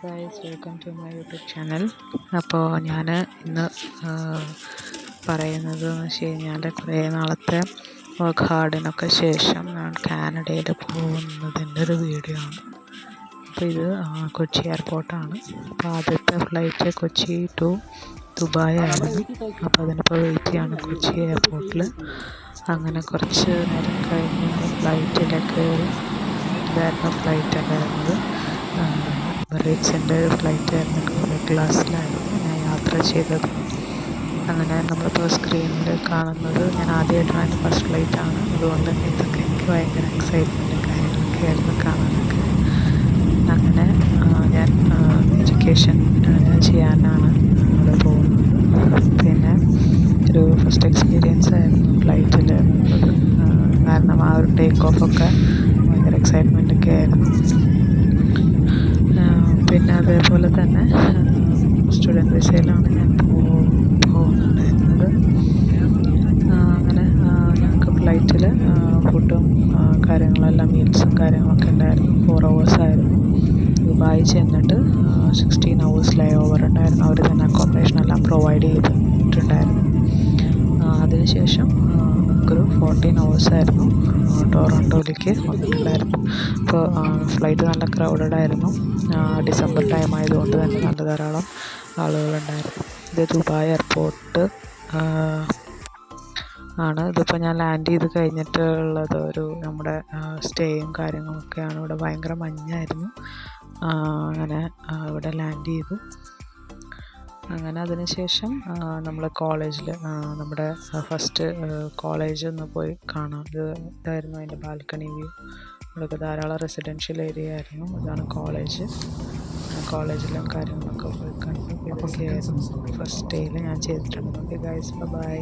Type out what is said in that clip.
Guys, welcome to my YouTube channel. അപ്പോൾ ഞാൻ ഇന്ന് പറയുന്നത് എന്ന് വെച്ച് കഴിഞ്ഞാൽ കുറേ നാളത്തെ വർക്ക് ഹാർഡിനൊക്കെ ശേഷം ഞാൻ കാനഡയിൽ പോകുന്നതിൻ്റെ ഒരു വീഡിയോ ആണ്. അപ്പോൾ ഇത് കൊച്ചി എയർപോർട്ടാണ്. അപ്പോൾ ആദ്യത്തെ ഫ്ലൈറ്റ് കൊച്ചി ടു ദുബായ് ആയിരുന്നു. അപ്പോൾ അതിനിപ്പോൾ വെയിറ്റ് ചെയ്യാണ് കൊച്ചി എയർപോർട്ടിൽ. അങ്ങനെ കുറച്ച് നേരം കഴിഞ്ഞ് ഫ്ലൈറ്റിലൊക്കെ ഇതായിരുന്നു ഫ്ലൈറ്റ് ഉണ്ടായിരുന്നത്. എമിറേറ്റ്സിൻ്റെ ഒരു ഫ്ലൈറ്റ് ആയിരുന്നു. എക്കണോമിക് ക്ലാസ്സിലായിരുന്നു ഞാൻ യാത്ര ചെയ്തത്. അങ്ങനെ നമ്മളിപ്പോൾ സ്ക്രീനിൽ കാണുന്നത് ഞാൻ ആദ്യമായിട്ടാണ് എൻ്റെ ഫസ്റ്റ് ഫ്ലൈറ്റാണ്. അതുകൊണ്ട് തന്നെ ഇതൊക്കെ എനിക്ക് ഭയങ്കര എക്സൈറ്റ്മെൻറ്റും കാര്യങ്ങളൊക്കെ ആയിരുന്നു കാണാനൊക്കെ. അങ്ങനെ ഞാൻ എഡ്യൂക്കേഷൻ ചെയ്യാനാണ് അവിടെ പോകുന്നത്. പിന്നെ ഒരു ഫസ്റ്റ് എക്സ്പീരിയൻസ് ആയിരുന്നു ഫ്ലൈറ്റിൽ ഉള്ളത്. കാരണം ആ ഒരു ടേക്ക് ഓഫൊക്കെ ഭയങ്കര എക്സൈറ്റ്മെൻറ്റൊക്കെ ആയിരുന്നു. പിന്നെ അതേപോലെ തന്നെ സ്റ്റുഡൻറ്റ് വിസയിലാണ് ഞാൻ പോകുന്നുണ്ടായിരുന്നത്. അങ്ങനെ ഞങ്ങൾക്ക് ഫ്ലൈറ്റിൽ ഫുഡും കാര്യങ്ങളെല്ലാം മീൽസും കാര്യങ്ങളൊക്കെ ഉണ്ടായിരുന്നു. 4 hours ആയിരുന്നു. ദുബായ് ചെന്നിട്ട് 16 hours ലേ ഓവർ ഉണ്ടായിരുന്നു. അവർ തന്നെ അക്കോമഡേഷൻ എല്ലാം പ്രൊവൈഡ് ചെയ്തിട്ടുണ്ടായിരുന്നു. അതിനുശേഷം നമുക്കൊരു 14 hours ആയിരുന്നു ടൊറൻറ്റോയിലേക്ക് വന്നിട്ടുണ്ടായിരുന്നു. അപ്പോൾ ഫ്ലൈറ്റ് നല്ല ക്രൗഡഡ് ആയിരുന്നു. ഡിസംബർ ടൈം ആയതുകൊണ്ട് തന്നെ നല്ല ധാരാളം ആളുകളുണ്ടായിരുന്നു. ഇത് ദുബായ് എയർപോർട്ട് ആണ്. ഇതിപ്പോൾ ഞാൻ ലാൻഡ് ചെയ്ത് കഴിഞ്ഞിട്ടുള്ളത് ഒരു നമ്മുടെ സ്റ്റേയും കാര്യങ്ങളൊക്കെയാണ്. ഇവിടെ ഭയങ്കര മഞ്ഞായിരുന്നു. അങ്ങനെ ഇവിടെ ലാൻഡ് ചെയ്തു. അങ്ങനെ അതിനുശേഷം നമ്മൾ കോളേജിൽ നമ്മുടെ ഫസ്റ്റ് കോളേജ് ഒന്ന് പോയി കാണാം. ഇതായിരുന്നു അതിൻ്റെ ബാൽക്കണി വ്യൂ. ഇവിടെയൊക്കെ ധാരാളം റെസിഡൻഷ്യൽ ഏരിയ ആയിരുന്നു. ഇതാണ് കോളേജ്. കോളേജിലും കാര്യങ്ങളൊക്കെ പോയി കണ്ടു. ഇതൊക്കെയായിരുന്നു ഫസ്റ്റ് ഡേയിൽ ഞാൻ ചെയ്തിട്ടുണ്ട്. Okay guys, by.